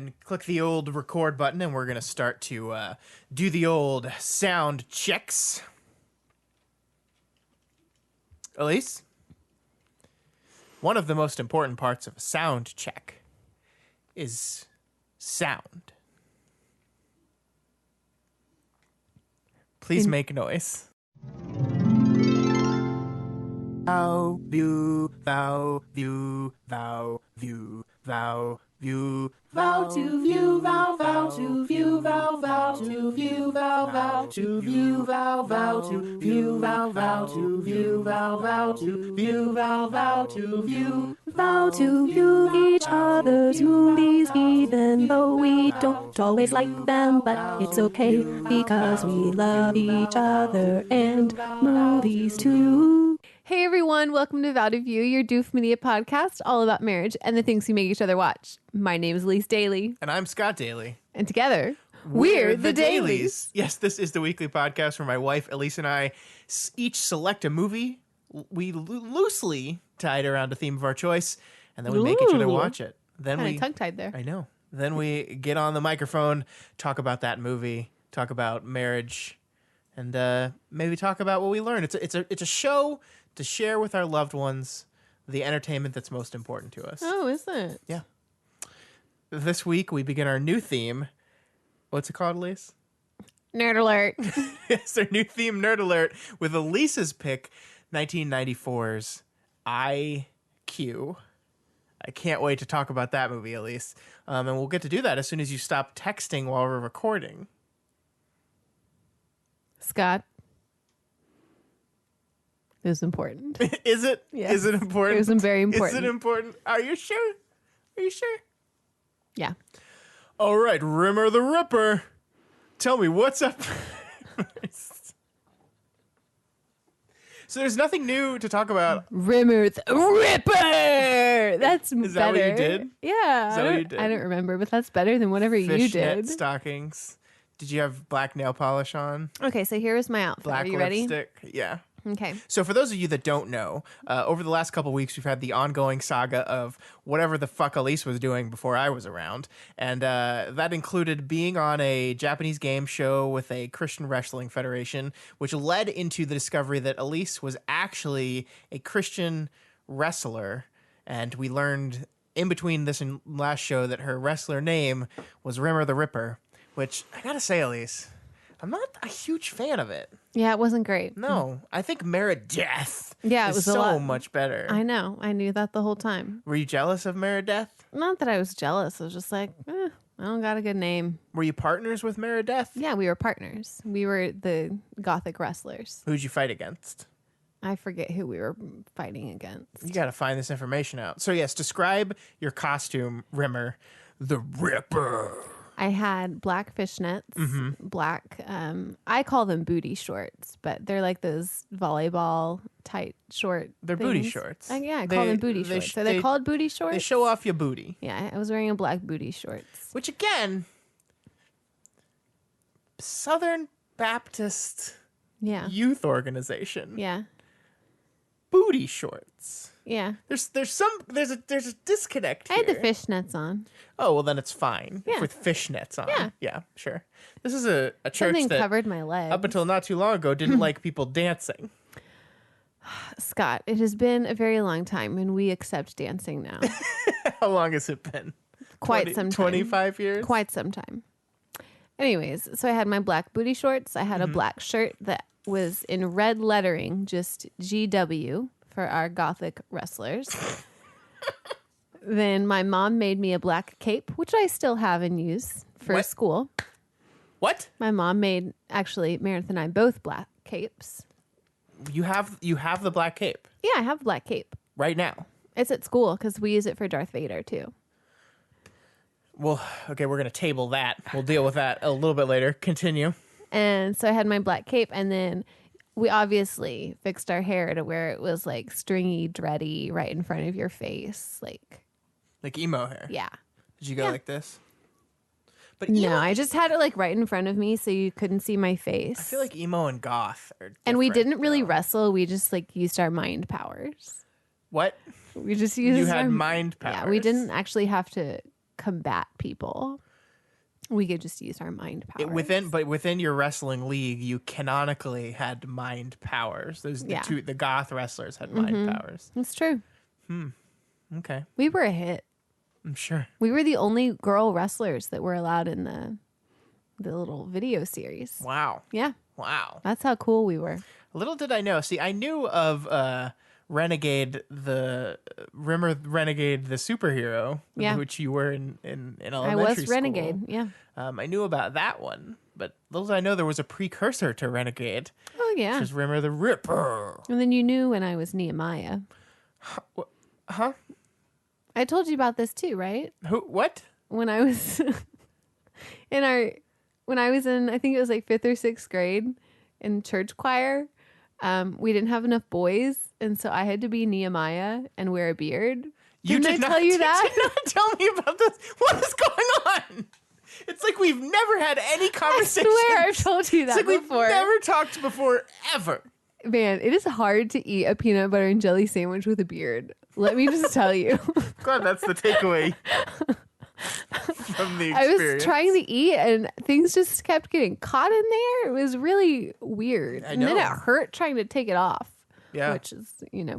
and click the old record button, and we're going to start to do the old sound checks. Elyse, one of the most important parts of a sound check is sound. Please make noise. Vow, view, vow, view, vow, view, vow, view, vow to view, vow, vow to view, vow, vow to view, vow, vow to view, vow, vow to view, vow, vow to view, vow, vow to view, vow, vow to view, vow to view each other's movies, even though we don't always like them, but it's okay because we love each other and movies too. Hey everyone, welcome to Vow to View, your Doof Media podcast, all about marriage and the things we make each other watch. My name is Elyse Daly. And I'm Scott Daly. And together, we're the Dailies. Yes, this is the weekly podcast where my wife, Elyse, and I each select a movie. We loosely tied around a theme of our choice, and then we make each other watch it. Then we tongue-tied there. I know. Then we get on the microphone, talk about that movie, talk about marriage, and maybe talk about what we learned. It's a show to share with our loved ones the entertainment that's most important to us. Oh, is it? Yeah. This week, we begin our new theme. What's it called, Elyse? Nerd alert. It's our new theme, Nerd Alert, with Elyse's pick, 1994's IQ. I can't wait to talk about that movie, Elyse. And we'll get to do that as soon as you stop texting while we're recording. Scott. It was important. Is it? Yes. Is it important? It was very important. Is it important? Are you sure? Are you sure? Yeah. All right, Rimmer the Ripper. Tell me, what's up? So there's nothing new to talk about. Rimmer the Ripper! That's better. Is that what you did? Yeah. Is that what you did? I don't remember, but that's better than whatever you Fishnet did. stockings. Did you have black nail polish on? Okay, so here is my outfit. Black Are you ready? lipstick? Yeah. Okay. So for those of you that don't know, over the last couple of weeks, we've had the ongoing saga of whatever the fuck Elyse was doing before I was around. And that included being on a Japanese game show with a Christian Wrestling Federation, which led into the discovery that Elyse was actually a Christian wrestler. And we learned in between this and last show that her wrestler name was Rimmer the Ripper, which I gotta say, Elyse, I'm not a huge fan of it. Yeah, it wasn't great. No, I think Meredith Yeah, it is was a so lot. much better. I know. I knew that the whole time. Were you jealous of Meredith? Not that I was jealous. I was just like, I don't got a good name. Were you partners with Meredith? Yeah, we were partners. We were the Gothic wrestlers. Who'd you fight against? I forget who we were fighting against. You got to find this information out. So yes, describe your costume, Rimmer the Ripper. I had black fishnets, black, I call them booty shorts, but they're like those volleyball tight short They're things. booty shorts. I call them booty shorts. Are they called booty shorts? They show off your booty. Yeah, I was wearing a black booty shorts. Which again, Southern Baptist Youth Organization. Yeah. Booty shorts. Yeah. There's a disconnect I here. had the fishnets on. Oh, well, then it's fine. Yeah. With fishnets on. Yeah. Yeah, sure. This is a church Something that covered my legs. up until not too long ago didn't like people dancing. Scott, it has been a very long time and we accept dancing now. How long has it been? Quite some time. 25 years? Quite some time. Anyways, so I had my black booty shorts. I had a black shirt that was in red lettering, just GW for our Gothic wrestlers. Then my mom made me a black cape, which I still have and use for What? school. What? My mom made, actually, Meredith and I both black capes. You have the black cape Yeah, I have a black cape. right now. It's at school because we use it for Darth Vader too. Well, okay, we're going to table that. We'll deal with that a little bit later. Continue. And so I had my black cape, and then we obviously fixed our hair to where it was like stringy, dready, right in front of your face. Like emo hair. Yeah. Did you go like this? But No, emo, I just had it like right in front of me so you couldn't see my face. I feel like emo and goth are different. And we didn't really though. wrestle. We just like used our mind powers. What? We just used You had our mind powers. Yeah, we didn't actually have to combat people. We could just use our mind powers. Within your wrestling league, you canonically had mind powers. The goth wrestlers had mind powers. It's true. Okay, We were a hit. I'm sure. We were the only girl wrestlers that were allowed in the little video series. Wow. Yeah. Wow. That's how cool we were. Little did I know. See, I knew of Renegade the superhero, which you were in elementary I was school. Renegade. Yeah. I knew about that one, but little did I know there was a precursor to Renegade. Oh yeah. Which was Rimmer the Ripper. And then you knew when I was Nehemiah. Huh? I told you about this too, right? Who? What? When I was in I think it was like 5th or 6th grade in church choir, we didn't have enough boys, and so I had to be Nehemiah and wear a beard. Didn't I tell you that? Did not tell me about this. What is going on? It's like we've never had any conversation. I swear I've told you that before. We've never talked before, ever. Man, it is hard to eat a peanut butter and jelly sandwich with a beard. Let me just tell you. Glad that's the takeaway from the experience. I was trying to eat and things just kept getting caught in there. It was really weird. I And then know. it hurt trying to take it off. Yeah. Which is,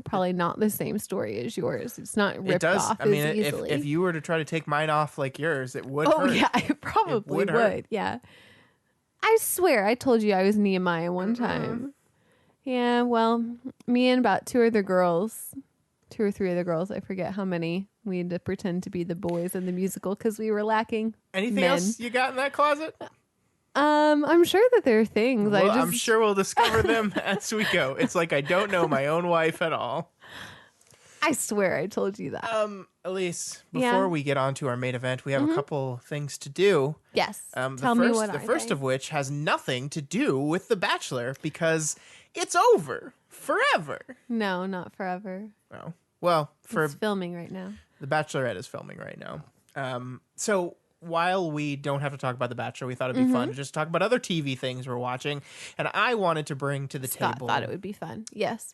probably not the same story as yours. It's not ripped It does. off I mean, as easily. if you were to try to take mine off like yours, it would Oh, hurt. yeah, it probably would hurt. Yeah. I swear I told you I was Nehemiah one time. Yeah, well, me and about 2 or 3 other girls, I forget how many, we had to pretend to be the boys in the musical because we were lacking Anything men. else you got in that closet? I'm sure that there are things. Well, I'm sure we'll discover them as we go. It's like I don't know my own wife at all. I swear I told you that. Elyse, Yeah. before we get on to our main event, we have a couple things to do. Yes. Tell me what the are first they? of which has nothing to do with The Bachelor because it's over forever. No, not forever. Oh. Well, for It's filming right now. The Bachelorette is filming right now. So while we don't have to talk about The Bachelor, we thought it'd be fun to just talk about other TV things we're watching. And I wanted to bring to the Scott table. thought it would be fun. Yes.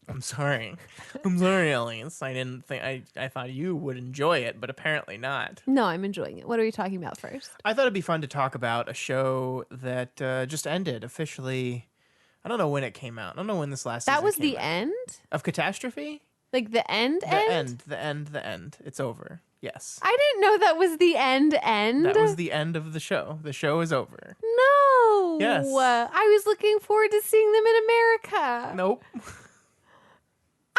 I'm sorry. I'm sorry, Elyse. I didn't think I thought you would enjoy it, but apparently not. No, I'm enjoying it. What are we talking about first? I thought it'd be fun to talk about a show that just ended officially. I don't know when it came out. I don't know when this last That season was came the out. end? Of Catastrophe? Like the end? The end. It's over. Yes. I didn't know that was the end. That was the end of the show. The show is over. No. Yes. I was looking forward to seeing them in America. Nope.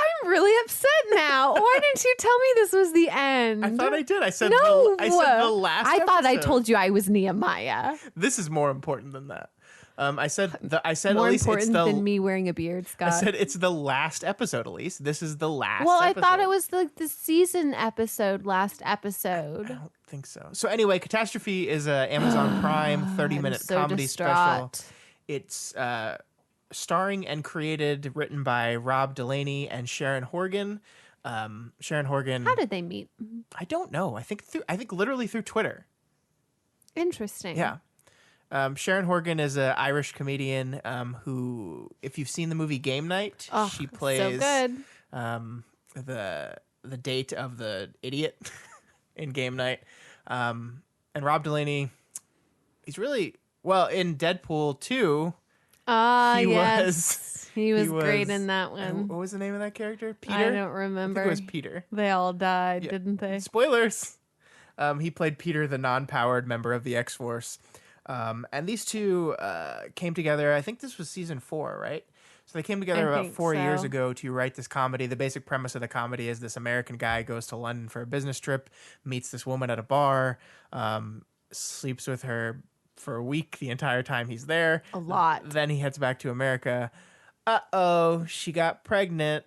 I'm really upset now. Why didn't you tell me this was the end? I thought I did. I said No. I said the last I thought I episode. told you I was Nehemiah. This is more important than that. I said More Elyse, important than me wearing a beard, Scott. I said it's the last episode, Elyse. This is the last well, episode. I thought it was like the season episode, last episode. I don't think so. So anyway, Catastrophe is a Amazon Prime 30-minute so comedy distraught. special. It's starring and written by Rob Delaney and Sharon Horgan. Sharon Horgan. How did they meet? I don't know. I think literally through Twitter. Interesting. Yeah. Sharon Horgan is an Irish comedian who, if you've seen the movie Game Night, she plays so good. The date of the idiot in Game Night. And Rob Delaney, he's really well in Deadpool 2. Yes. He was was great in that one. What was the name of that character? Peter? I don't remember. I think it was Peter. They all died, Yeah. didn't they? Spoilers. He played Peter, the non-powered member of the X-Force. And these two came together, I think this was season 4, right? So they came together I about think 4 years so. ago to write this comedy. The basic premise of the comedy is this American guy goes to London for a business trip, meets this woman at a bar, sleeps with her for a week the entire time he's there. A lot. Then he heads back to America. Uh-oh, she got pregnant.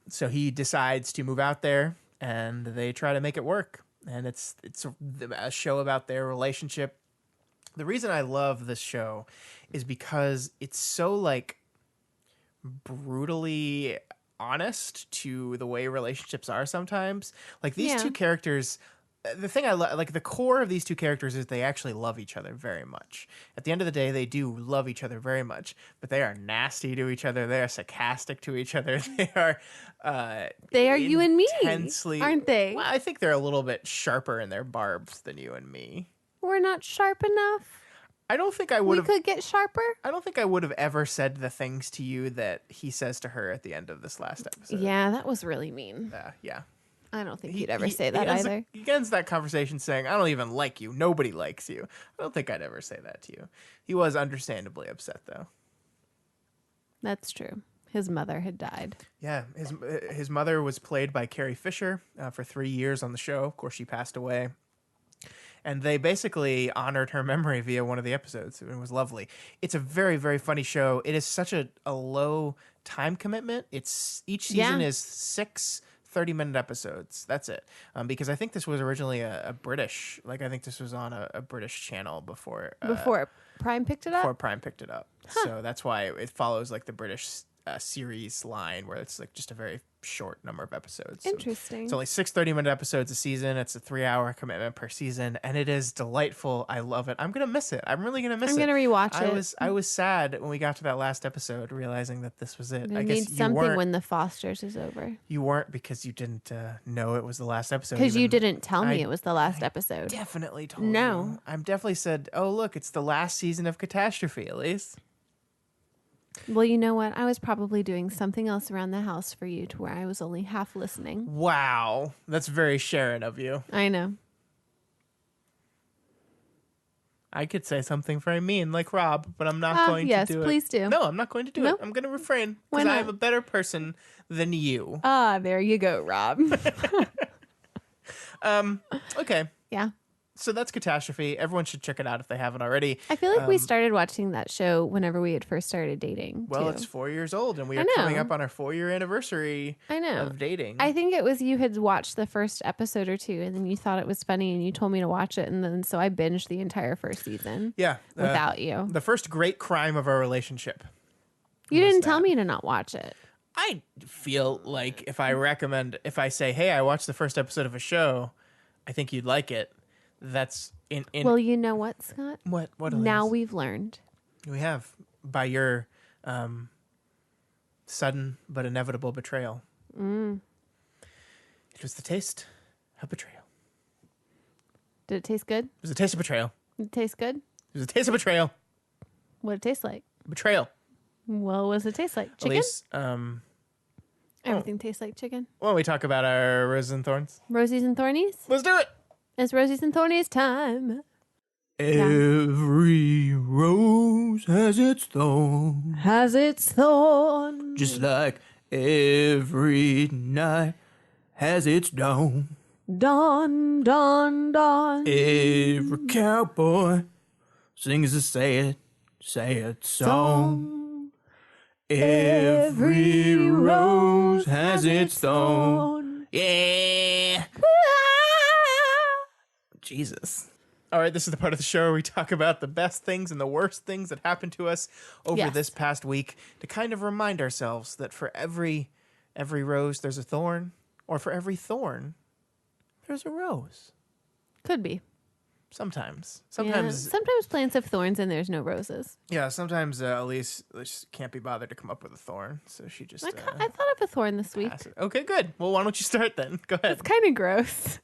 So he decides to move out there, and they try to make it work. And it's a show about their relationship. The reason I love this show is because it's so like brutally honest to the way relationships are sometimes. Like these Yeah. two characters the thing like the core of these two characters is they actually love each other very much. At the end of the day, they do love each other very much, but they are nasty to each other. They are sarcastic to each other. They are you and me, intensely, aren't they? Well, I think they're a little bit sharper in their barbs than you and me. We're not sharp enough. I don't think I would have. We could get sharper. I don't think I would have ever said the things to you that he says to her at the end of this last episode. Yeah, that was really mean. Yeah. I don't think he'd ever say that either. He ends that conversation saying, I don't even like you. Nobody likes you. I don't think I'd ever say that to you. He was understandably upset, though. That's true. His mother had died. Yeah, his mother was played by Carrie Fisher for 3 years on the show. Of course, she passed away. And they basically honored her memory via one of the episodes. It was lovely. It's a very, very funny show. It is such a low time commitment. Each season is 6 30-minute episodes. That's it. Because I think this was originally a British, I think this was on a British channel before Prime picked it up? Before Prime picked it up. Huh. So that's why it follows the British series line where it's just a very short number of episodes. Interesting. It's only 6 30-minute episodes a season. It's a 3-hour commitment per season, and it is delightful. I love it. I'm gonna miss it. I'm really gonna miss it. I'm gonna rewatch it. I was sad when we got to that last episode, realizing that this was it. I guess need something when the Fosters is over. You weren't, because you didn't know it was the last episode. Because you didn't tell me it was the last episode. Definitely told you. No. I definitely said, oh, look, it's the last season of Catastrophe, Elyse. Well, you know what? I was probably doing something else around the house for you to where I was only half listening. Wow. That's very Sharon of you. I know. I could say something very mean like Rob, but I'm not going to do it. Yes, please do. No, I'm not going to do it. I'm going to refrain because I'm a better person than you. There you go, Rob. Okay. Yeah. So that's Catastrophe. Everyone should check it out if they haven't already. I feel like we started watching that show whenever we had first started dating. Well, too. it's 4 years old, and we are coming up on our 4-year anniversary of dating. I think it was you had watched the first episode or two, and then you thought it was funny, and you told me to watch it, and then so I binged the entire first seation. Yeah. Without you. The first great crime of our relationship. You didn't tell me to not watch it. I feel like if I say, hey, I watched the first episode of a show, I think you'd like it. That's in Well, you know what, Scott? What now we've learned. We have, by your sudden but inevitable betrayal. It was the taste of betrayal. Did it taste good? It was a taste of betrayal. Did it taste good? It was a taste of betrayal. What did it taste like? Betrayal. Well, what does it taste like? Chicken? Elyse, Everything tastes like chicken. why don't we talk about our roses and thorns? Rosies and Thornies? Let's do it. It's Rosies and Thornies time. Every rose has its thorn. Has its thorn. Just like every night has its dawn. Dawn, dawn, dawn. Every cowboy sings a sad, sad song. Every rose has its thorn. Yeah. Jesus. All right, this is the part of the show where we talk about the best things and the worst things that happened to us over this past week to kind of remind ourselves that for every rose there's a thorn, or for every thorn there's a rose. Could be. Sometimes plants have thorns and there's no roses. Yeah, sometimes Elyse just can't be bothered to come up with a thorn, so she just I thought of a thorn this week. Okay, good. Well, why don't you start then? Go ahead. It's kind of gross.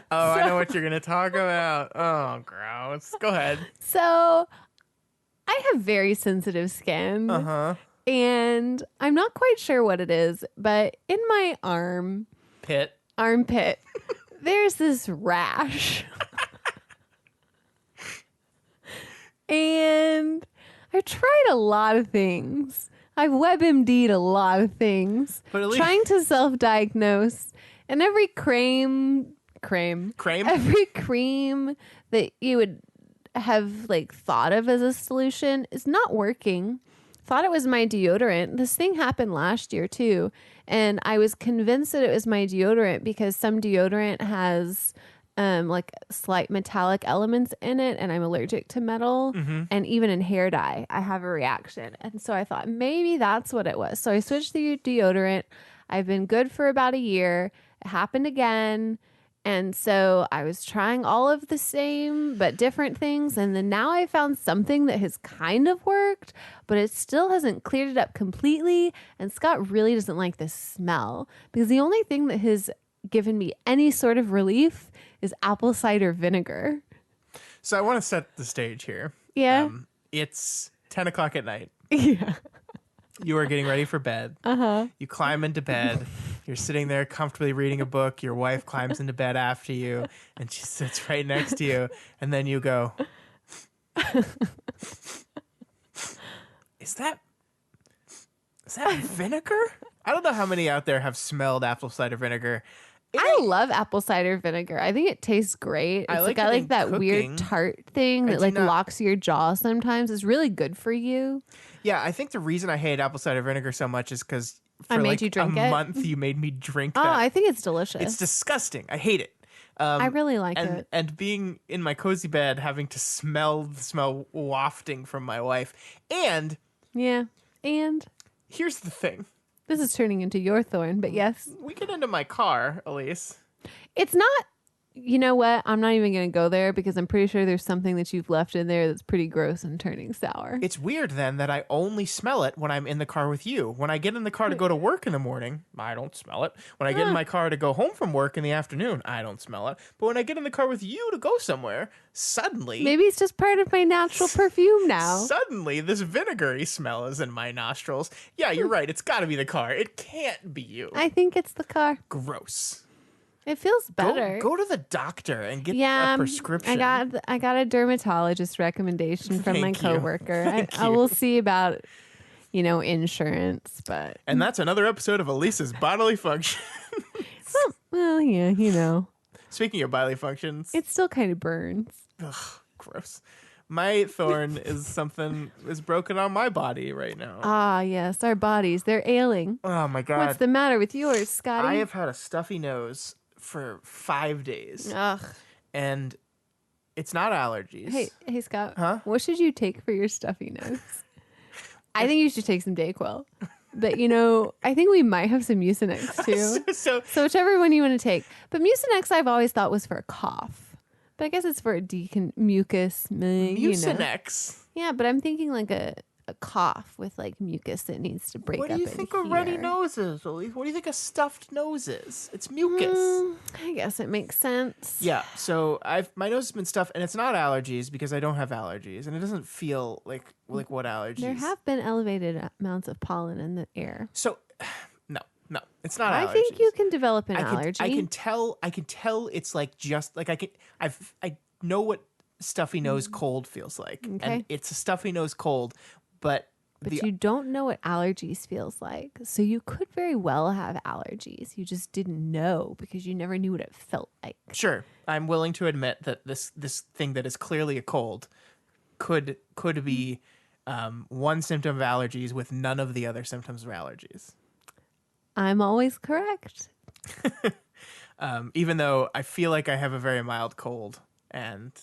Oh, I know what you're going to talk about. Oh, gross. Go ahead. So, I have very sensitive skin. Uh-huh. And I'm not quite sure what it is, but in my armpit, there's this rash. And I've tried a lot of things. I've WebMD'd a lot of things. Trying to self-diagnose. And every every cream that you would have thought of as a solution is not working. Thought it was my deodorant. This thing happened last year too. And I was convinced that it was my deodorant because some deodorant has slight metallic elements in it, and I'm allergic to metal. Mm-hmm. And even in hair dye, I have a reaction. And so I thought maybe that's what it was. So I switched the deodorant. I've been good for about a year. It happened again. And so I was trying all of the same but different things. And then now I found something that has kind of worked, but it still hasn't cleared it up completely. And Scott really doesn't like the smell because the only thing that has given me any sort of relief is apple cider vinegar. So I want to set the stage here. Yeah. It's 10 o'clock at night. Yeah. You are getting ready for bed. Uh-huh. You climb into bed. You're sitting there comfortably reading a book. Your wife climbs into bed after you, and she sits right next to you. And then you go, Is that vinegar? I don't know how many out there have smelled apple cider vinegar. I love apple cider vinegar. I think it tastes great. I It's like got it like in that cooking. weird tart thing that do like not- locks your jaw sometimes. It's really good for you. Yeah, I think the reason I hate apple cider vinegar so much is because I for made like you drink a it? month you made me drink Oh, that. I think it's delicious. It's disgusting. I hate it. I really like and it. and being in my cozy bed, having to smell the smell wafting from my wife. And Yeah. And here's the thing: this is turning into your thorn, but yes. we get into my car, Elyse. It's not, you know what? I'm not even going to go there because I'm pretty sure there's something that you've left in there that's pretty gross and turning sour. It's weird then that I only smell it when I'm in the car with you. When I get in the car to go to work in the morning, I don't smell it. When I get in my car to go home from work in the afternoon, I don't smell it. But when I get in the car with you to go somewhere, suddenly, Maybe it's just part of my natural perfume now. suddenly this vinegary smell is in my nostrils. Yeah, you're right. It's got to be the car. It can't be you. I think it's the car. Gross. It feels better. Go to the doctor and get Yeah, a prescription. I got a dermatologist recommendation from my Thank you. coworker. Thank I you. will see about, insurance, but And that's another episode of Elise's bodily function. well, yeah, Speaking of bodily functions, it still kind of burns. ugh, gross. My thorn is broken on my body right now. Ah, yes, our bodies, they're ailing. Oh my god. What's the matter with yours, Scotty? I have had a stuffy nose for 5 days. Ugh. And it's not allergies. Hey, Scott. Huh? What should you take for your stuffy nose? I think you should take some Dayquil. But, I think we might have some Mucinex too. so So whichever one you want to take. But Mucinex I've always thought was for a cough. But I guess it's for a mucus. Mucinex. Yeah, but I'm thinking like a cough with like mucus that needs to break up. What do you in think a runny here. nose is, Elise? What do you think a stuffed nose is? It's mucus. I guess it makes sense. Yeah, so my nose has been stuffed, and it's not allergies because I don't have allergies, and it doesn't feel like what allergies. There have been elevated amounts of pollen in the air. So, no, it's not allergies. I think you can develop an allergy. I can tell. It's like just like I know what stuffy nose cold feels like, Okay. and it's a stuffy nose cold, but you don't know what allergies feels like. So you could very well have allergies. You just didn't know because you never knew what it felt like. Sure, I'm willing to admit that this thing that is clearly a cold could be one symptom of allergies with none of the other symptoms of allergies. I'm always correct. Even though I feel like I have a very mild cold and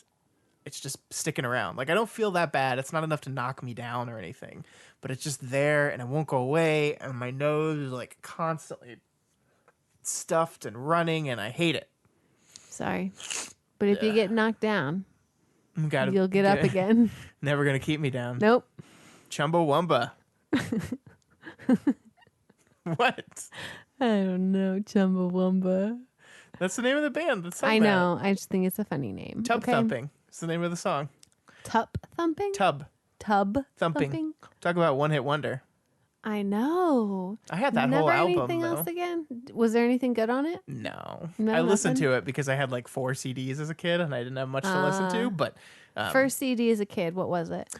it's just sticking around. Like I don't feel that bad. It's not enough to knock me down or anything, but it's just there and it won't go away. And my nose is like constantly stuffed and running and I hate it. Sorry. But if you get knocked down, Gotta, you'll get up again. Never going to keep me down. Nope. Chumbawamba. What? I don't know. Chumbawamba. That's the name of the band. That's I know. I just think it's a funny name. Tub okay? Thumping. It's the name of the song. Tub thumping? Tub Tub Thumping. Talk about one hit wonder. I know. I had that Never whole album anything though. else again? Was there anything good on it? No. No, I listened nothing? to it because I had like 4 CDs as a kid and I didn't have much to listen to, but First CD as a kid, what was it?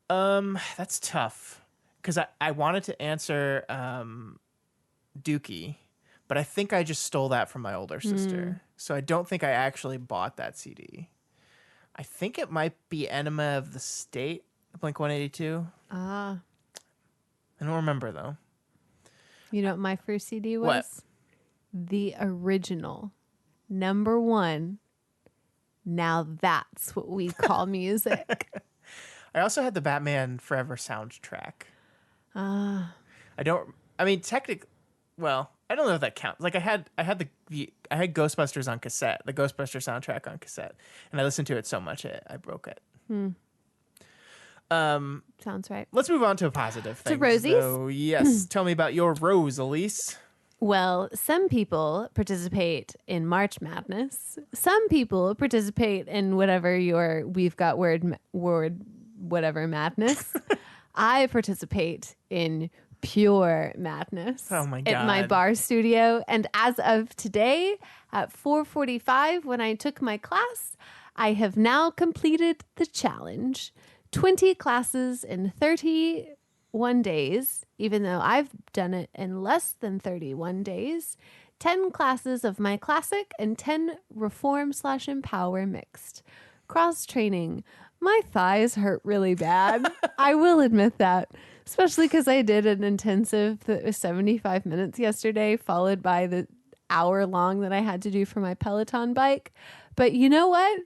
that's tough because I wanted to answer Dookie, but I think I just stole that from my older sister. So I don't think I actually bought that CD. I think it might be Enema of the State, Blink 182. Ah. I don't remember though. You know what my first CD was? What? The original. Number 1. Now that's what we call music. I also had the Batman Forever soundtrack. Ah. Technically, well, I don't know if that counts. Like I had Ghostbusters on cassette, the Ghostbusters soundtrack on cassette, and I listened to it so much I broke it. Sounds right. Let's move on to positive things. To Rosies? So, yes, tell me about your rose, Elyse. Well, some people participate in March Madness. Some people participate in whatever your we've got word whatever madness. I participate in pure madness. Oh my At my God. bar studio, and as of today at 4:45 when I took my class, I have now completed the challenge. 20 classes in 31 days, even though I've done it in less than 31 days. 10 classes of my classic and 10 reform/empower mixed. Cross training. My thighs hurt really bad. I will admit that, especially because I did an intensive that was 75 minutes yesterday, followed by the hour long that I had to do for my Peloton bike. But you know what?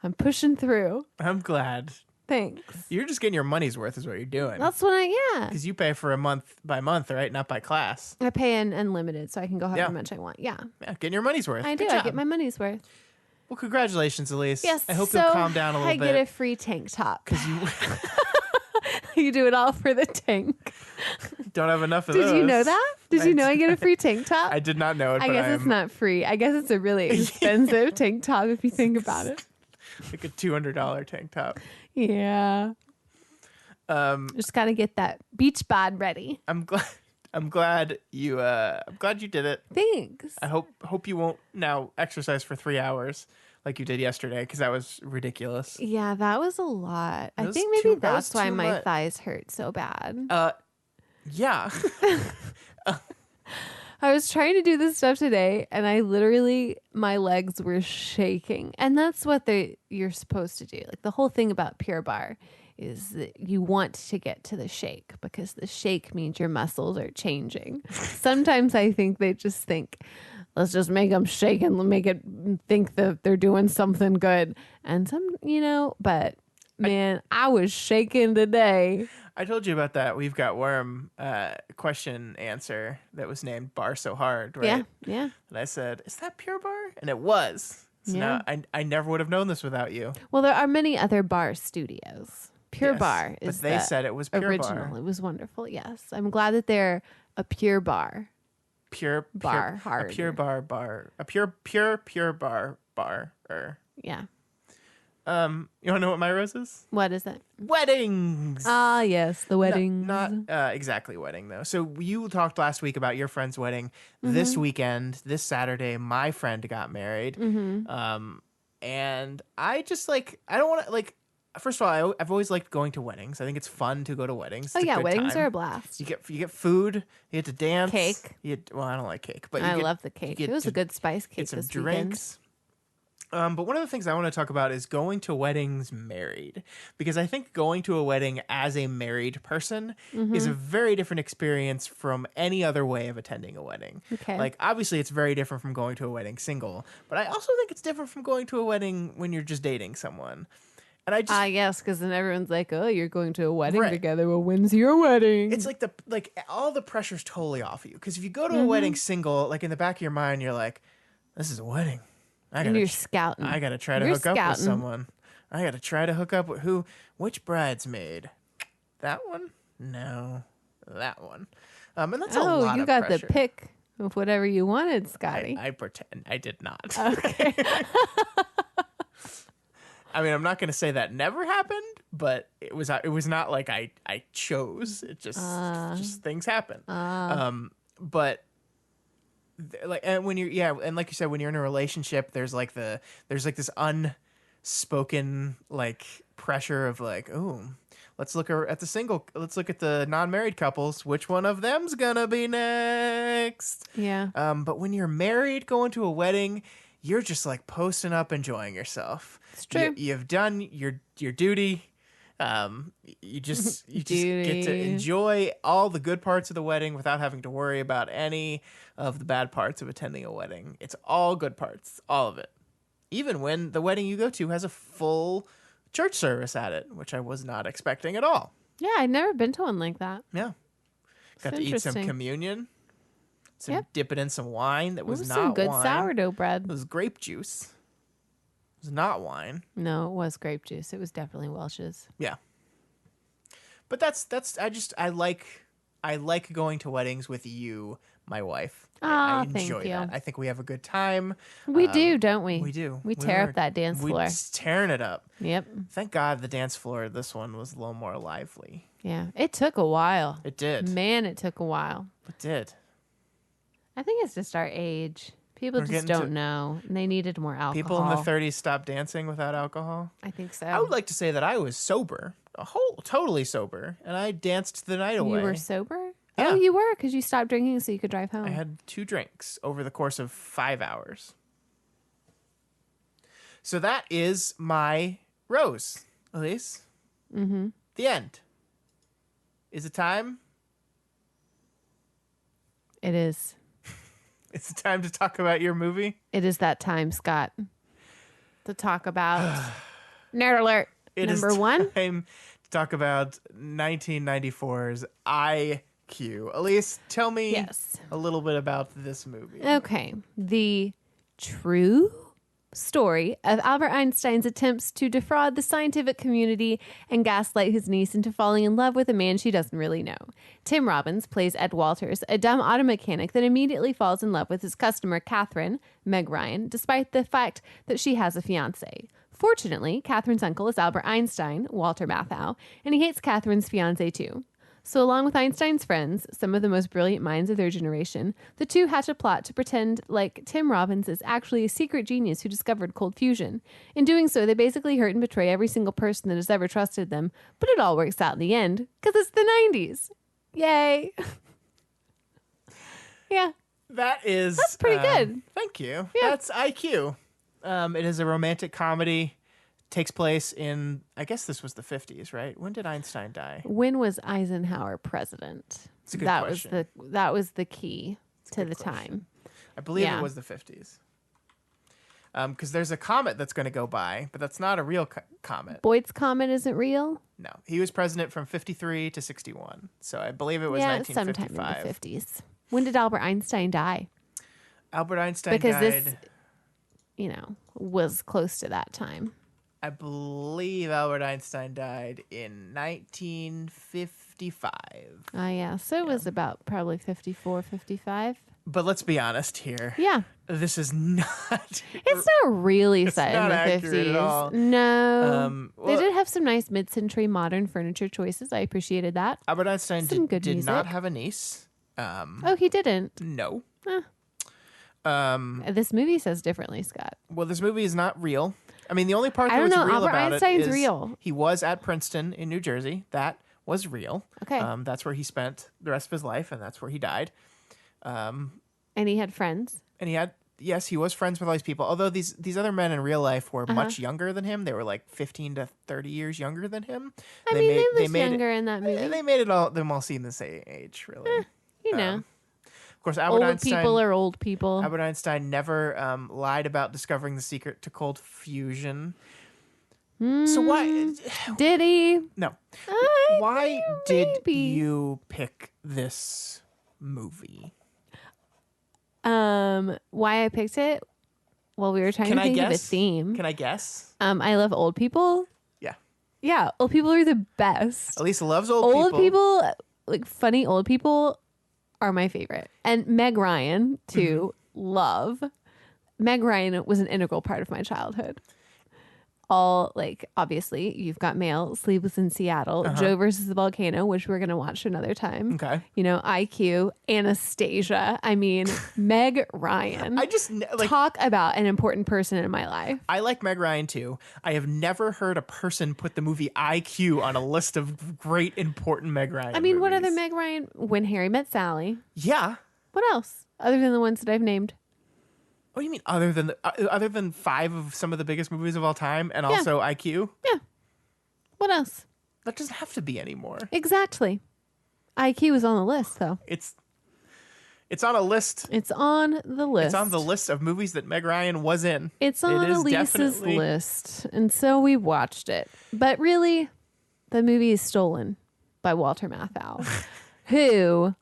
I'm pushing through. I'm glad. Thanks. You're just getting your money's worth is what you're doing. That's what yeah. Because you pay for a month by month, right? Not by class. I pay an unlimited, so I can go however much I want. Yeah. Yeah, getting your money's worth. I do. Good I job. get my money's worth. Well, congratulations, Elyse. Yes. I hope so you'll calm down a little I bit. get a free tank top. Because you You do it all for the tank. don't have enough of those. Did you know that? Did you know I get a free tank top? I did not know it, I but guess it's not free. I guess it's a really expensive tank top if you think about it. like a $200 tank top. Yeah. Just got to get that beach bod ready. I'm glad you did it. Thanks. I hope you won't now exercise for 3 hours like you did yesterday, because that was ridiculous. Yeah, that was a lot. I was think maybe that was that's why too my much. thighs hurt so bad. Yeah. I was trying to do this stuff today, and I literally, my legs were shaking. And that's what you're supposed to do. Like the whole thing about Pure Barre is that you want to get to the shake, because the shake means your muscles are changing. Sometimes I think they just think, let's just make them shake and make it think that they're doing something good. And but man, I was shaking today. I told you about that We've Got Worm question answer that was named Bar So Hard, right? Yeah. And I said, is that Pure Barre? And it was. So Yeah. now I never would have known this without you. Well, there are many other bar studios. Pure Yes, Barre but is they the said it was Pure original. Barre. It was wonderful. Yes, I'm glad that they're a pure bar. Pure Bar a hard. pure bar a pure bar. Yeah. You want to know what my rose is? What is it? Weddings. Ah, yes, the weddings. Not exactly wedding though. So you talked last week about your friend's wedding. This weekend, this Saturday, my friend got married. And I just I don't want to First of all, I've always liked going to weddings. I think it's fun to go to weddings. Oh It's a yeah, good weddings time. are a blast. You get food. You get to dance. Cake. Well, I don't like cake, but I you love the cake. get It was to a good spice cake get some this drinks. But one of the things I want to talk about is going to weddings married, because I think going to a wedding as a married person is a very different experience from any other way of attending a wedding. Okay. Like, obviously, it's very different from going to a wedding single, but I also think it's different from going to a wedding when you're just dating someone. And I just Yes, because then everyone's like, "Oh, you're going to a wedding Right. together. Well, when's your wedding?" it's like all the pressure's totally off you, because if you go to a wedding single, like in the back of your mind, you're like, "This is a wedding. and you're scouting. I gotta try to You're hook up with scouting. someone. I gotta try to hook up with which bridesmaid? That one? No, that one. And that's a lot you of got pressure. the pick of whatever you wanted, Scotty. I pretend I did not. Okay. I mean, I'm not gonna say that never happened, but it was not like I chose. It just things happen. But and when you're and like you said, when you're in a relationship, there's this unspoken pressure of let's look at the non-married couples, which one of them's gonna be next. Yeah. But when you're married, going to a wedding, you're just posting up, enjoying yourself. It's true. You've done your duty. You just get to Duty. enjoy all the good parts of the wedding without having to worry about any of the bad parts of attending a wedding. It's all good parts, all of it. Even when the wedding you go to has a full church service at it, which I was not expecting at all. Yeah, I'd never been to one like that. Yeah. Got to eat some interesting. communion. So Yep. dip it in some wine that It was was not some good wine. sourdough bread. It was grape juice. It was not wine. No, it was grape juice. It was definitely Welch's. Yeah. But that's I like going to weddings with you, my wife. I Aw, thank enjoy you. that. I think we have a good time. We do, don't we? We do. We tear were- up that dance we floor. just tearing it up. Yep. Thank God the dance floor, this one was a little more lively. Yeah. It took a while. It did. Man, it took a while. It did. I think it's just our age. People We're just getting to- don't know. And they needed more alcohol. People in the 30s stopped dancing without alcohol. I think so. I would like to say that I was sober, totally sober, and I danced the night away. You were sober? Yeah. Oh, you were because you stopped drinking so you could drive home. I had 2 drinks over the course of 5 hours. So that is my rose, Elyse. Mm-hmm. The end. Is it time? It is. Is it time to talk about your movie? It is that time, Scott, to talk about Nerd Alert It is number 1. time to talk about 1994's IQ. Elyse, tell me Yes. a little bit about this movie. Okay. The true story of Albert Einstein's attempts to defraud the scientific community and gaslight his niece into falling in love with a man she doesn't really know. Tim Robbins plays Ed Walters, a dumb auto mechanic that immediately falls in love with his customer, Catherine, Meg Ryan, despite the fact that she has a fiance. Fortunately, Catherine's uncle is Albert Einstein, Walter Matthau, and he hates Catherine's fiance too. So along with Einstein's friends, some of the most brilliant minds of their generation, the two hatch a plot to pretend like Tim Robbins is actually a secret genius who discovered cold fusion. In doing so, they basically hurt and betray every single person that has ever trusted them, but it all works out in the end, because it's the 90s. Yay. Yeah. That's pretty good. Thank you. Yeah. That's IQ. It is a romantic comedy. Takes place in, I guess this was the 50s, right? When did Einstein die? When was Eisenhower president? It's a good that question. that was the key to a good the question. time. I believe Yeah. it was the 50s. Because there's a comet that's going to go by, but that's not a real comet. Boyd's Comet isn't real? No, he was president from 53 to 61. So I believe it was Yeah, sometime in 1955. the 50s. When did Albert Einstein die? Albert Einstein Because died. this, was close to that time. I believe Albert Einstein died in 1955. Yeah. So it was about probably 54, 55. But let's be honest here. Yeah. This is not. It's not really set in not the accurate 50s. at all. No. Well, they did have some nice mid-century modern furniture choices. I appreciated that. Albert Einstein Some good did not music. have a niece. Oh, he didn't. No. This movie says differently, Scott. Well, this movie is not real. I mean, the only part I that don't was know. real Albert about Einstein's it is real. he was at Princeton in New Jersey. That was real. Okay. That's where he spent the rest of his life, and that's where he died. And he had friends. And he was friends with all these people. Although these other men in real life were much younger than him. They were like 15 to 30 years younger than him. They looked younger in that movie. They made them all seem the same age, really. You know, Of course, Albert old Einstein. people are old people. Albert Einstein never lied about discovering the secret to cold fusion. So why? Did he? No. I Why think did maybe. you pick this movie? Why I picked it? Well, we were trying Can to I think of a guess? theme. Can I guess? I love old people. Yeah. Yeah, old people are the best. Elisa loves old Old people. people, like funny old people, are my favorite. And Meg Ryan, too, love. Meg Ryan was an integral part of my childhood. All, like, obviously, You've Got Mail, Sleepless in Seattle, Joe versus the Volcano, which we're going to watch another time. Okay. IQ, Anastasia. I mean, Meg Ryan. I just Talk about an important person in my life. I like Meg Ryan too. I have never heard a person put the movie IQ on a list of great important Meg Ryan. I mean, what movies. other Meg Ryan? When Harry Met Sally. Yeah. What else? Other than the ones that I've named. What do you mean other than 5 of some of the biggest movies of all time and also IQ? Yeah. What else? That doesn't have to be anymore. Exactly. IQ is on the list, though. It's on a list. It's on the list. It's on the list of movies that Meg Ryan was in. It's on It is Elise's definitely- list. And so we watched it. But really, the movie is stolen by Walter Matthau, who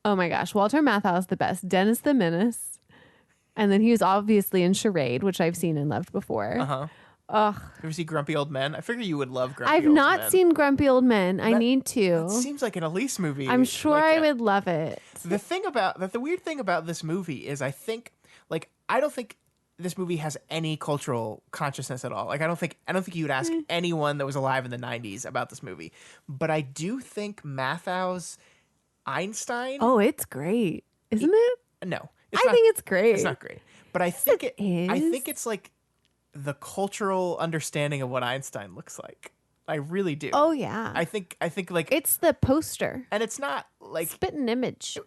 Oh my gosh, Walter Matthau is the best. Dennis the Menace. And then he was obviously in Charade, which I've seen and loved before. Uh-huh. Ugh. You ever see Grumpy Old Men? I figure you would love Grumpy I've Old not Men. seen Grumpy Old Men. I need to. That seems like an Elyse movie. I'm sure Like, I would love it. The weird thing about this movie is I don't think this movie has any cultural consciousness at all. Like I don't think you would ask anyone that was alive in the 90s about this movie. But I do think Mathau's Einstein. Oh, it's great. Isn't it? No. I think it's great. It's not great. But I think It is. I think it's like the cultural understanding of what Einstein looks like. I really do. Oh, yeah. I think like It's the poster. and it's not like Spitting image.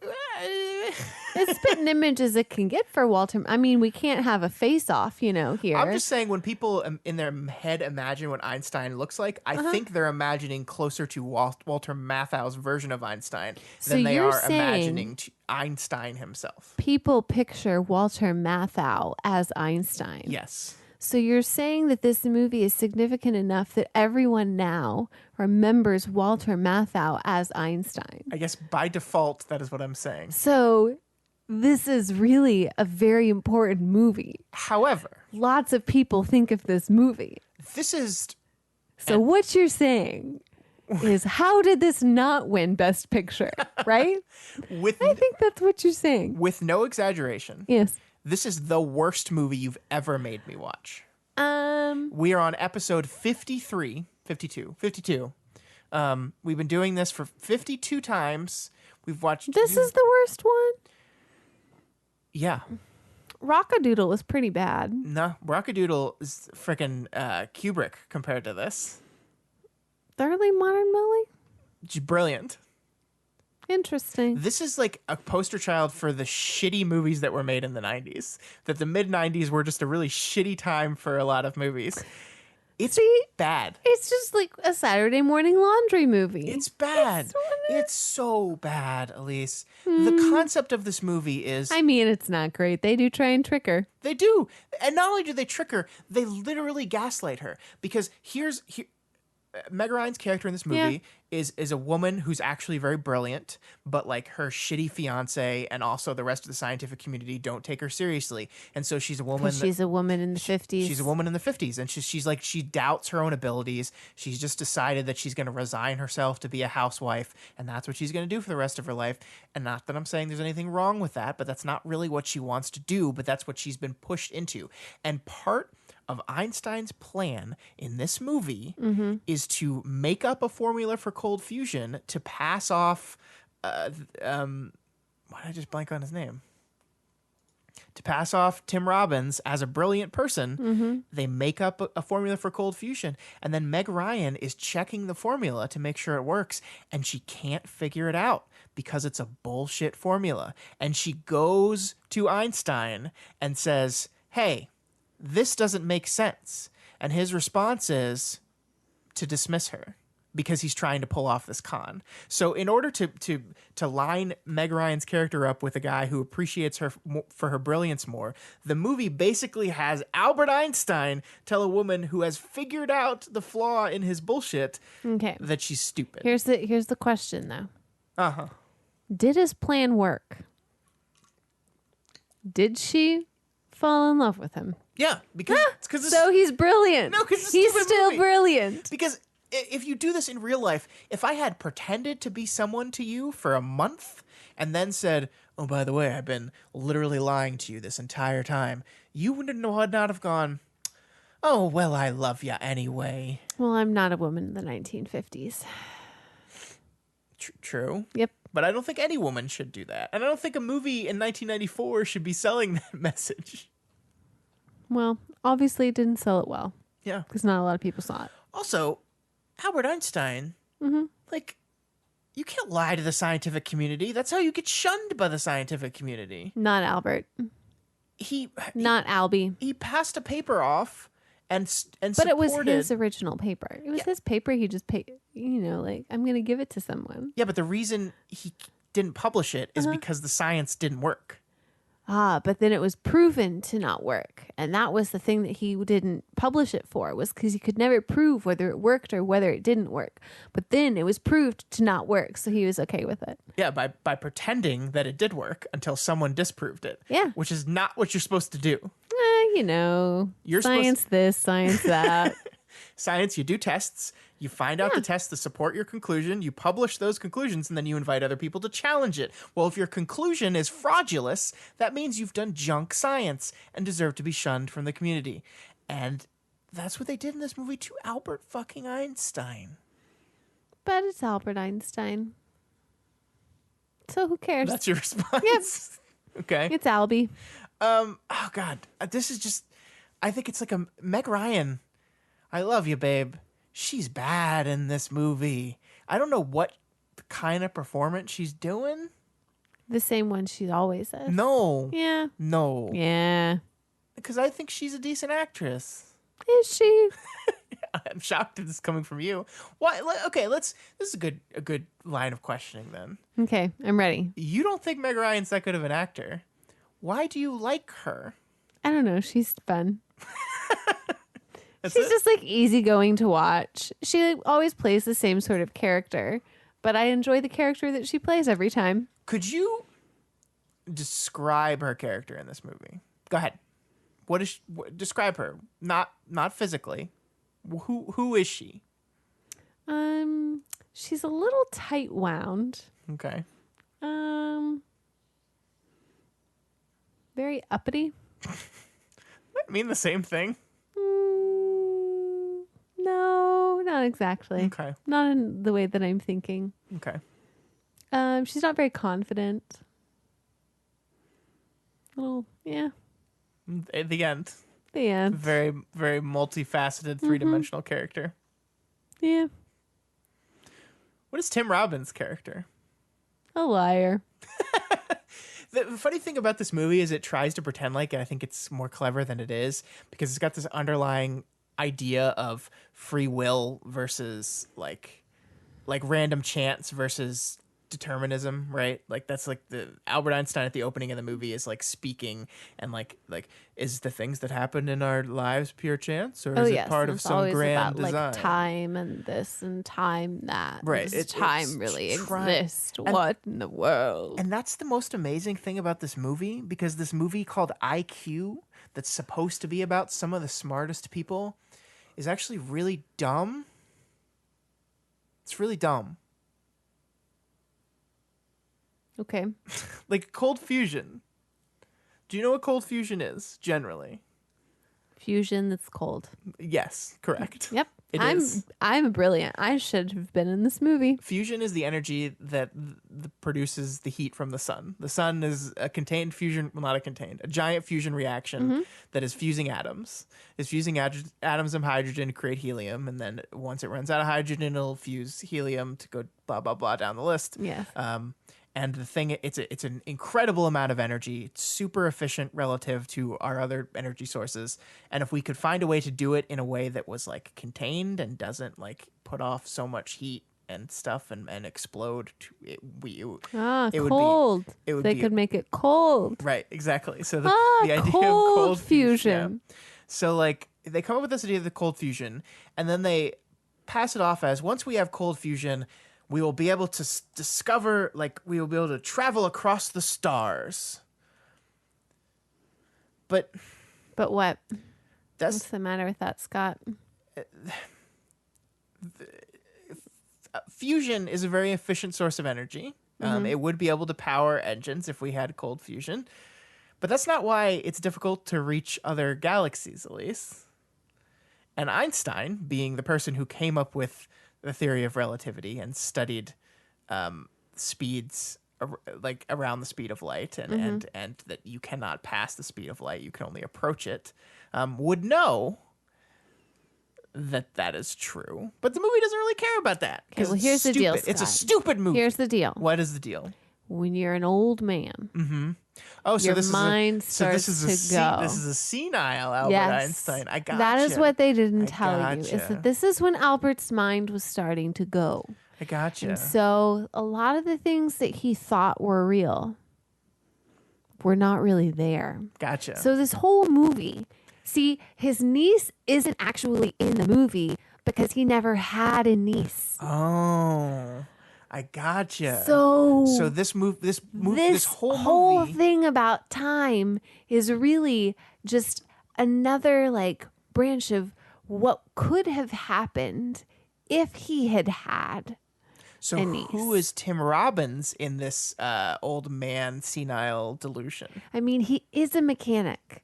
As spitting image as it can get for Walter. I mean, we can't have a face off, here. I'm just saying when people in their head imagine what Einstein looks like, I think they're imagining closer to Walter Matthau's version of Einstein So than they you're are saying imagining Einstein himself. people picture Walter Matthau as Einstein. Yes. So you're saying that this movie is significant enough that everyone now remembers Walter Matthau as Einstein. I guess by default, that is what I'm saying. So this is really a very important movie. However, Lots of people think of this movie. this is So what you're saying is, how did this not win Best Picture? Right? with I think that's what you're saying. with no exaggeration. Yes. This is the worst movie you've ever made me watch. We are on episode 52. We've been doing this for 52 times. We've watched. This is the worst one. Yeah. Rockadoodle is pretty bad. No, Rockadoodle is freaking Kubrick compared to this. Thoroughly Modern Millie? It's brilliant. Interesting. This is like a poster child for the shitty movies that were made in the 90s. That the mid 90s were just a really shitty time for a lot of movies. It's bad. It's just like a Saturday morning laundry movie. It's bad. It's so bad, Elyse. The concept of this movie is I mean, it's not great. They do try and trick her. they do. And not only do they trick her, they literally gaslight her. Because Meg Ryan's character in this movie is a woman who's actually very brilliant, but like her shitty fiance and also the rest of the scientific community don't take her seriously. And so she's a woman. She's a woman in the 50s. She's a woman in the 50s, and she's like, she doubts her own abilities. She's just decided that she's going to resign herself to be a housewife, and that's what she's going to do for the rest of her life. And not that I'm saying there's anything wrong with that, but that's not really what she wants to do, but that's what she's been pushed into. And part of Einstein's plan in this movie is to make up a formula for cold fusion to pass off why did I just blank on his name? To pass off Tim Robbins as a brilliant person, they make up a formula for cold fusion, and then Meg Ryan is checking the formula to make sure it works, and she can't figure it out because it's a bullshit formula. And she goes to Einstein and says, "Hey, this doesn't make sense." And his response is to dismiss her because he's trying to pull off this con. So in order to line Meg Ryan's character up with a guy who appreciates her for her brilliance more, the movie basically has Albert Einstein tell a woman who has figured out the flaw in his bullshit that she's stupid. Here's the question, though. Uh-huh. Did his plan work? Did she fall in love with him? Yeah, because So he's brilliant. No, 'cause it's a he's stupid still movie. brilliant. Because if you do this in real life, if I had pretended to be someone to you for a month and then said, "Oh, by the way, I've been literally lying to you this entire time," you would not have gone, "Oh, well, I love you anyway." Well, I'm not a woman in the 1950s. True. Yep. But I don't think any woman should do that. And I don't think a movie in 1994 should be selling that message. Well, obviously it didn't sell it well Yeah. because not a lot of people saw it. Also, Albert Einstein, like, you can't lie to the scientific community. That's how you get shunned by the scientific community. Not Albert. Not Albie. He passed a paper off and But it was supported- his original paper. It was his paper. He just paid, like, I'm going to give it to someone. Yeah, but the reason he didn't publish it is because the science didn't work. But then it was proven to not work. And that was the thing that he didn't publish it for, was because he could never prove whether it worked or whether it didn't work. But then it was proved to not work. So he was okay with it. Yeah, by pretending that it did work until someone disproved it. Yeah. Which is not what you're supposed to do. You know, You're science this, science that. Science, you do tests, you find out the tests to support your conclusion, you publish those conclusions, and then you invite other people to challenge it. Well, if your conclusion is fraudulent, that means you've done junk science and deserve to be shunned from the community. And that's what they did in this movie to Albert fucking Einstein. But it's Albert Einstein. So who cares? That's your response? Yep. Okay. It's Albie. Oh, God. This is just... I think it's like a... Meg Ryan... I love you, babe. She's bad in this movie. I don't know what kind of performance she's doing. The same one she always is. No. Yeah. No. Yeah. Because I think she's a decent actress. Is she? I'm shocked that this is coming from you. Why? Okay, this is a good line of questioning then. Okay, I'm ready. You don't think Meg Ryan's that good of an actor. Why do you like her? I don't know. She's fun. That's She's it? just like easygoing to watch. She like, always plays the same sort of character, but I enjoy the character that she plays every time. Could you describe her character in this movie? Go ahead. Describe her? Not physically. Who is she? She's a little tight wound. Okay. Very uppity. I mean the same thing. No, not exactly. Okay. Not in the way that I'm thinking. Okay. She's not very confident. Oh, yeah. At the end. The end. Very, very multifaceted, three-dimensional character. Yeah. What is Tim Robbins' character? A liar. The funny thing about this movie is it tries to pretend like it. I think it's more clever than it is because it's got this underlying idea of free will versus like random chance versus determinism, right? Like that's like the Albert Einstein at the opening of the movie is like speaking and like is the things that happen in our lives pure chance or is it part of it's some always grand about, design? Like time and this and time that. Right. Does time really exist? What in the world? And that's the most amazing thing about this movie because this movie called IQ that's supposed to be about some of the smartest people is actually really dumb. It's really dumb. Okay. Like cold fusion. Do you know what cold fusion is, generally? Fusion that's cold. Yes, correct. Yep. It is. I'm brilliant. I should have been in this movie. Fusion is the energy that produces the heat from the sun. The sun is a contained fusion, well, not a contained, a giant fusion reaction that is fusing atoms. It's fusing atoms of hydrogen to create helium, and then once it runs out of hydrogen, it'll fuse helium to go blah, blah, blah down the list. Yes. And the thing, it's an incredible amount of energy. It's super efficient relative to our other energy sources. And if we could find a way to do it in a way that was like contained and doesn't like put off so much heat and stuff and explode, it would cold. They could make it cold. Right, exactly. So the idea cold of cold fusion. Yeah. So like they come up with this idea of the cold fusion, and then they pass it off as once we have cold fusion, we will be able to discover, like, we will be able to travel across the stars. But what? That's What's the matter with that, Scott? Fusion is a very efficient source of energy. It would be able to power engines if we had cold fusion. But that's not why it's difficult to reach other galaxies, Elyse. And Einstein, being the person who came up with the theory of relativity and studied speeds like around the speed of light and that you cannot pass the speed of light, you can only approach it, would know that is true. But the movie doesn't really care about that. Okay, well, here's the deal, It's a Scott. stupid movie. Here's the deal. What is the deal? When you're an old man, Oh, so your this mind is a, starts to this go. This is a senile Albert Yes. Einstein. I got That is what they didn't tell you. gotcha. Is that this is when Albert's mind was starting to go. I gotcha. And so a lot of the things that he thought were real were not really there. Gotcha. So this whole movie, see, his niece isn't actually in the movie because he never had a niece. Oh, I gotcha. So this whole whole movie. thing about time is really just another like branch of what could have happened if he had had So a niece. who is Tim Robbins in this old man senile delusion? I mean, he is a mechanic,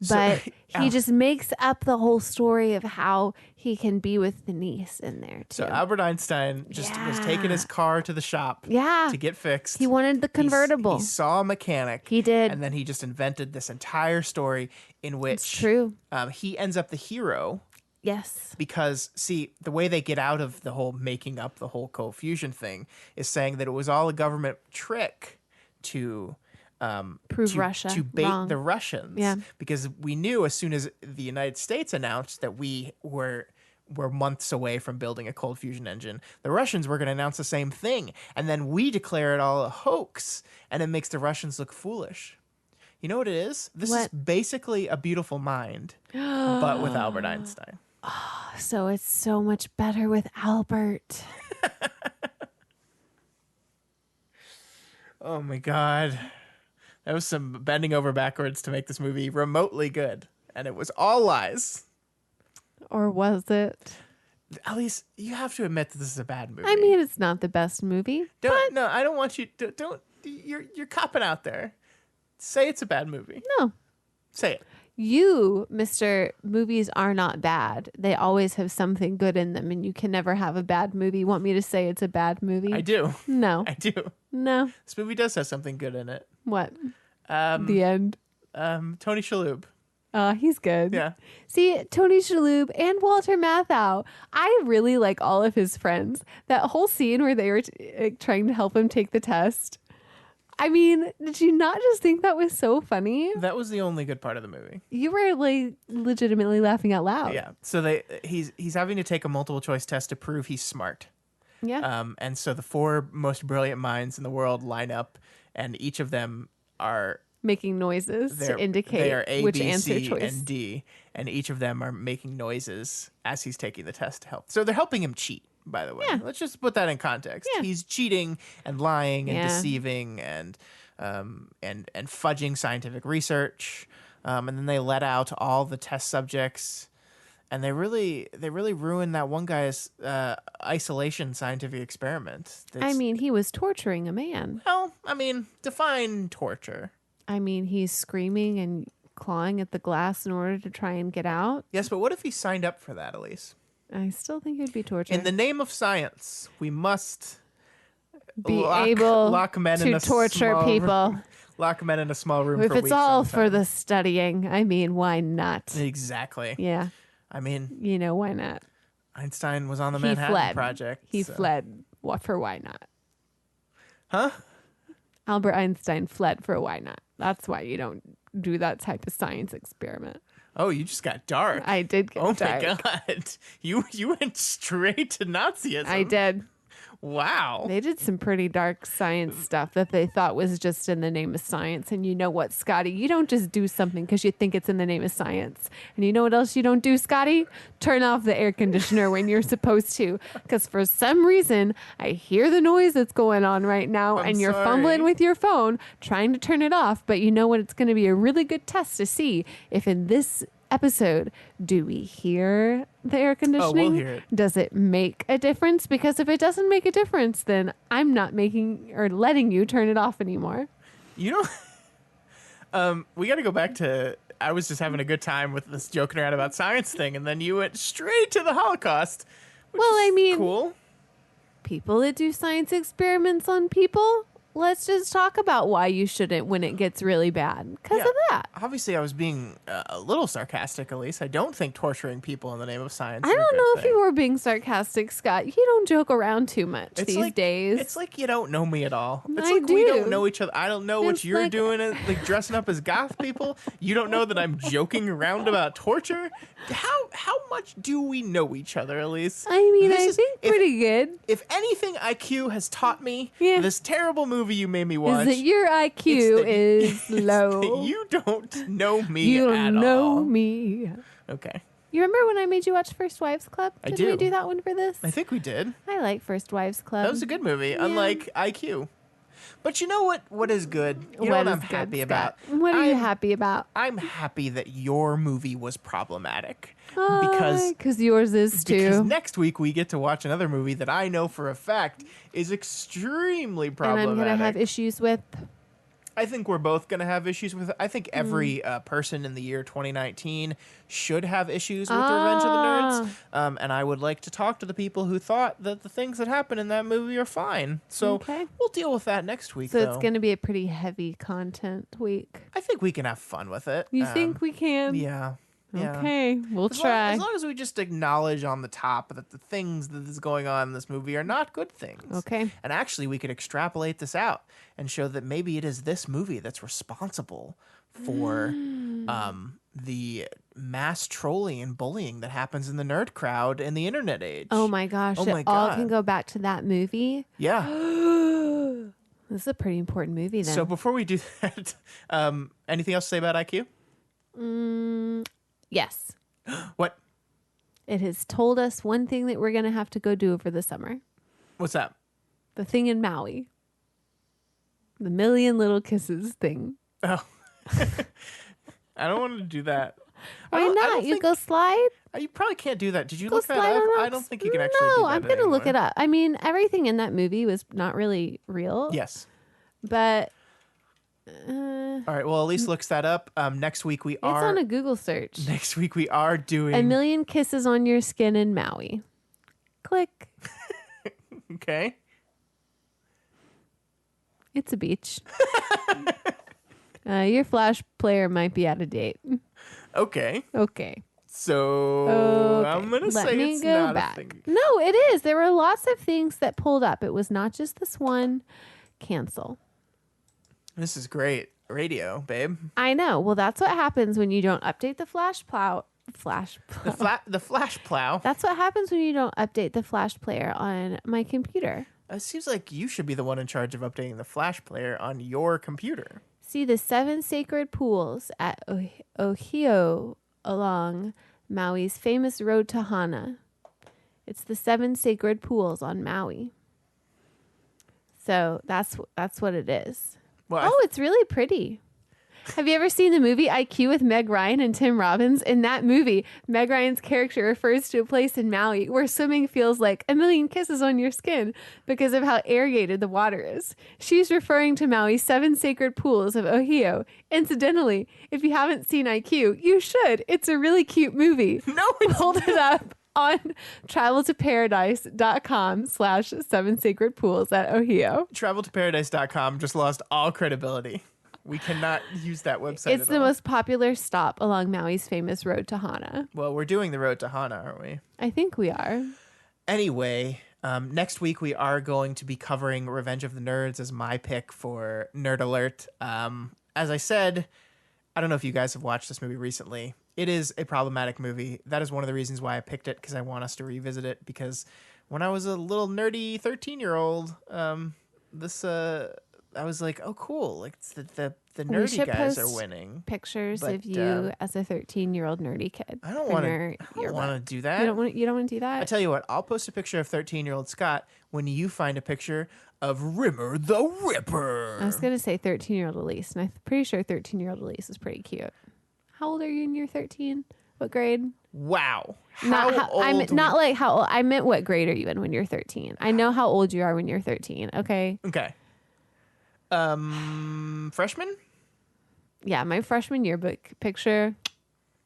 So- but he just makes up the whole story of how he can be with the niece in there too. So Albert Einstein just was taking his car to the shop Yeah. to get fixed. He wanted the convertible. He saw a mechanic. He did. And then he just invented this entire story in which It's true. He ends up the hero Yes. because, see, the way they get out of the whole making up the whole cold fusion thing is saying that it was all a government trick to Prove Russia to bait wrong. the Russians. Yeah. Because we knew as soon as the United States announced that we were months away from building a cold fusion engine, the Russians were going to announce the same thing, and then we declare it all a hoax, and it makes the Russians look foolish. You know what it is? This is What? basically A Beautiful Mind, but with Albert Einstein. So it's so much better with Albert. Oh my god. That was some bending over backwards to make this movie remotely good. And it was all lies. Or was it? Elyse, you have to admit that this is a bad movie. I mean, it's not the best movie. No, I don't want you to, don't you're copping out there. Say it's a bad movie. No. Say it. You, Mr. Movies are not bad. They always have something good in them, and you can never have a bad movie. You want me to say it's a bad movie? I do. No. I do. No. This movie does have something good in it. What? The end. Tony Shalhoub. He's good. Yeah. See, Tony Shalhoub and Walter Matthau. I really like all of his friends. That whole scene where they were trying to help him take the test. I mean, did you not just think that was so funny? That was the only good part of the movie. You were like legitimately laughing out loud. Yeah. So he's having to take a multiple choice test to prove he's smart. Yeah. And so the four most brilliant minds in the world line up, and each of them are Making noises to they are indicate A, which B, answer C, choice. and D, and each of them are making noises as he's taking the test to help. So they're helping him cheat. By the way, Yeah. let's just put that in context. Yeah. He's cheating and lying and Yeah. deceiving and fudging scientific research, and then they let out all the test subjects. And they really ruined that one guy's isolation scientific experiment. I mean, he was torturing a man. Well, I mean, define torture. I mean, he's screaming and clawing at the glass in order to try and get out. Yes, but what if he signed up for that, Elyse? I still think it'd be torture. In the name of science, we must be able lock men to in a torture small people. room, lock men in a small room. If for it's weeks all at a for time. the studying, I mean, why not? Exactly. Yeah, I mean, you know, why not? Einstein was on the He Manhattan fled. Project. He so- fled. What for? Why not? Huh? Albert Einstein fled for why not? That's why you don't do that type of science experiment. Oh, you just got dark. I did get Oh dark. my god. You went straight to Nazism. I did. Wow. They did some pretty dark science stuff that they thought was just in the name of science. And you know what, Scotty? You don't just do something because you think it's in the name of science. And you know what else you don't do, Scotty? Turn off the air conditioner when you're supposed to. Because for some reason, I hear the noise that's going on right now. I'm and you're sorry. fumbling with your phone trying to turn it off. But you know what? It's going to be a really good test to see if in this episode, do we hear the air conditioning? hear it. Does it make a difference? Because if it doesn't make a difference, then I'm not making or letting you turn it off anymore. You know, we got to go back to. I was just having a good time with this joking around about science thing, and then you went straight to the Holocaust. Which Well, is I mean- cool. People that do science experiments on people, let's just talk about why you shouldn't when it gets really bad. Because Yeah. of that. Obviously, I was being a little sarcastic, Elyse. I don't think torturing people in the name of science. I is a don't good know if thing. you were being sarcastic, Scott. You don't joke around too much It's these like, days. It's like you don't know me at all. It's I like we don't do. know each other. I don't know what It's you're like- doing, like dressing up as goth people. You don't know that I'm joking around about torture. How much do we know each other, Elyse? I mean, This I is- think if- pretty good. If anything IQ has taught me, Yeah. this terrible movie you made me watch, Is that your IQ is it's low? that you don't know me You at don't know all. me. Okay. You remember when I made you watch First Wives Club? I Did we do. do that one for this? I think we did. I like First Wives Club. That was a good movie, unlike IQ. But you know what is good? You know What what I'm is good, happy Scott? about? What are you I'm- happy about? I'm happy that your movie was problematic. Because yours is because too. next week we get to watch another movie that I know for a fact is extremely And problematic. I'm gonna have issues with. I think we're both going to have issues with it. I think every Mm. person in the year 2019 should have issues with the Revenge of the Nerds. And I would like to talk to the people who thought that the things that happened in that movie are fine. So Okay. we'll deal with that next week, So though. it's gonna be a pretty heavy content week. I think we can have fun with it. You think we can? Yeah. Yeah. Okay, we'll try. As long as we just acknowledge on the top that the things that is going on in this movie are not good things. Okay. And actually, we could extrapolate this out and show that maybe it is this movie that's responsible for the mass trolling and bullying that happens in the nerd crowd in the internet age. Oh my gosh! Oh it my all God. can go back to that movie. Yeah. This is a pretty important movie, then. So before we do that, anything else to say about IQ? Yes, What? it has told us one thing that we're gonna have to go do over the summer. What's that? The thing in Maui. The Million Little Kisses thing. Oh. I don't want to do that. I Why don't- I not? don't You think- go slide. You probably can't do that. Did you Go look that slide up? on I rocks. don't think you can actually do that. I'm gonna look it anymore. up. I mean, everything in that movie was not really real. Yes. But All right. Well, Elyse looks that up. Next week we it's are. on a Google search. Next week we are doing. A Million Kisses on Your Skin in Maui. Click. Okay. It's a beach. Your Flash player might be out of date. Okay. Okay. So Okay. I'm gonna Let say me it's go not back. a thing. No, it is. There were lots of things that pulled up. It was not just this one. Cancel. This is great radio, babe. I know. Well, that's what happens when you don't update the flash plow. The flash plow. That's what happens when you don't update the flash player on my computer. It seems like you should be the one in charge of updating the flash player on your computer. See the 7 sacred pools at Ohio along Maui's famous road to Hana. It's the 7 sacred pools on Maui. So that's what it is. Well, Oh, it's really pretty. Have you ever seen the movie IQ with Meg Ryan and Tim Robbins? In that movie, Meg Ryan's character refers to a place in Maui where swimming feels like a million kisses on your skin because of how irrigated the water is. She's referring to Maui's 7 sacred pools of Ohio. Incidentally, if you haven't seen IQ, you should. It's a really cute movie. no, it's Hold it up on traveltoparadise.com/7 sacred pools at Ohio. traveltoparadise.com just lost all credibility. We cannot use that website. It's at the all. most popular stop along Maui's famous road to Hana. Well, we're doing the road to Hana, aren't we? I think we are. Anyway, next week we are going to be covering Revenge of the Nerds as my pick for Nerd Alert. As I said, I don't know if you guys have watched this movie recently. It is a problematic movie. That is one of the reasons why I picked it, because I want us to revisit it. Because when I was a little nerdy 13-year-old, I was like, oh, cool. Like the We nerdy should guys are post winning. Pictures But, of you as a 13-year-old nerdy kid. I don't for want your to yearbook. do that. You don't want to do I that? tell you what, I'll post a picture of 13-year-old Scott when you find a picture of Rimmer the Ripper. I was going to say 13-year-old Elyse, and I'm pretty sure 13-year-old Elyse is pretty cute. How old are you in year 13? What grade? Wow. Not like how old. I meant what grade are you in when you're 13? I know how old you are when you're 13, okay? Okay. Freshman? Yeah, my freshman yearbook picture,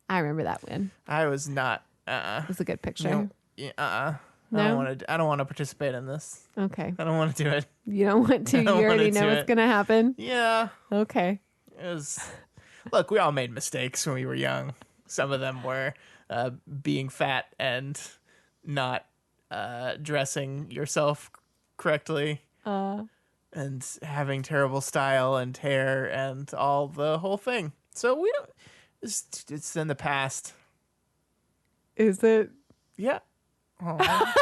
I remember that one. I was not. It was a good picture. No. Yeah, I No? don't want to participate in this. Okay. I don't want to do it. You don't want to. I You don't already wanna know do what's it. going to happen. Yeah. Okay. It was. Look, we all made mistakes when we were young. Some of them were being fat and not dressing yourself correctly. And having terrible style and hair and all the whole thing. So we don't. It's in the past. Is it? Yeah. Oh, I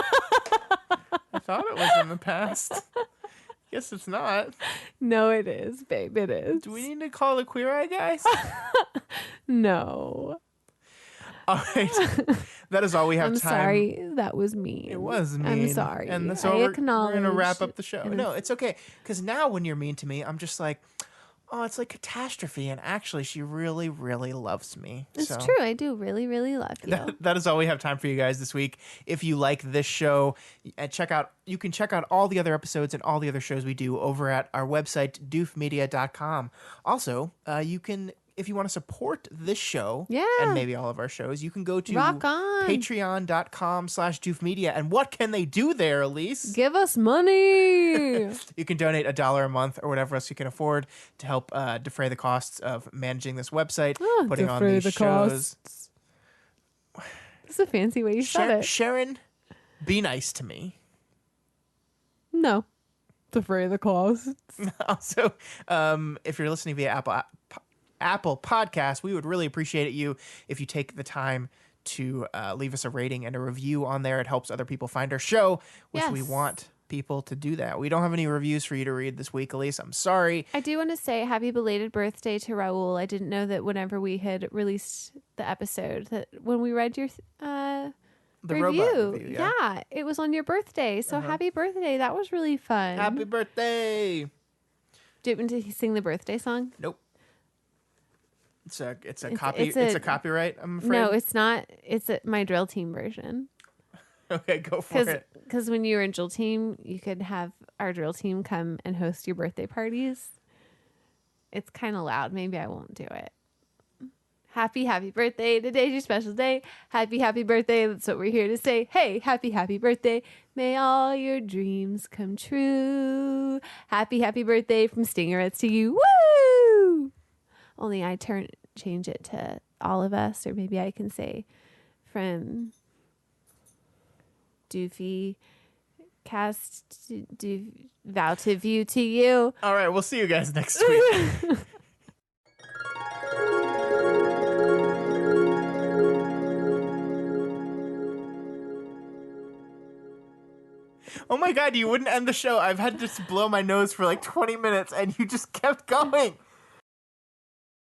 thought it was in the past. Guess it's not. No, it is, babe. It is. Do we need to call the Queer Eye guys? No. All right. That is all we have I'm time. sorry. That was mean. It was mean. I'm sorry. And so I we're acknowledge. going to wrap up the show. and No, it's okay. Because now when you're mean to me, I'm just like, oh, it's like Catastrophe. And actually, she really, really loves me. It's So true. I do really, really love you. that is all we have time for you guys this week. If you like this show, you can check out all the other episodes and all the other shows we do over at our website, doofmedia.com. Also, you can, if you want to support this show and maybe all of our shows, you can go to Rock on. patreon.com/doofmedia. And what can they do there, Elyse? Give us money. You can donate $1 a month or whatever else you can afford to help defray the costs of managing this website, putting on these shows. It's a fancy way you said it. Sharon, be nice to me. No. Defray the costs. Also, if you're listening via Apple Podcast, we would really appreciate you if you take the time to leave us a rating and a review on there. It helps other people find our show, which we want people to do that. We don't have any reviews for you to read this week, Elyse. I'm sorry. I do want to say happy belated birthday to Raul. I didn't know that whenever we had released the episode, that when we read your The review, robot review, yeah. it was on your birthday. So happy birthday. That was really fun. Happy birthday. Do you want me to sing the birthday song? Nope. It's a copyright, I'm afraid. No, it's not. It's my drill team version. Okay, go for it. Because when you were in drill team, you could have our drill team come and host your birthday parties. It's kind of loud. Maybe I won't do it. Happy birthday. Today's your special day. Happy birthday. That's what we're here to say. Hey, happy birthday. May all your dreams come true. Happy birthday from Stingerettes to you. Woo! Only I change it to all of us, or maybe I can say from Doofy cast vow to view to you. All right, we'll see you guys next week. Oh my God, you wouldn't end the show. I've had to just blow my nose for like 20 minutes and you just kept going.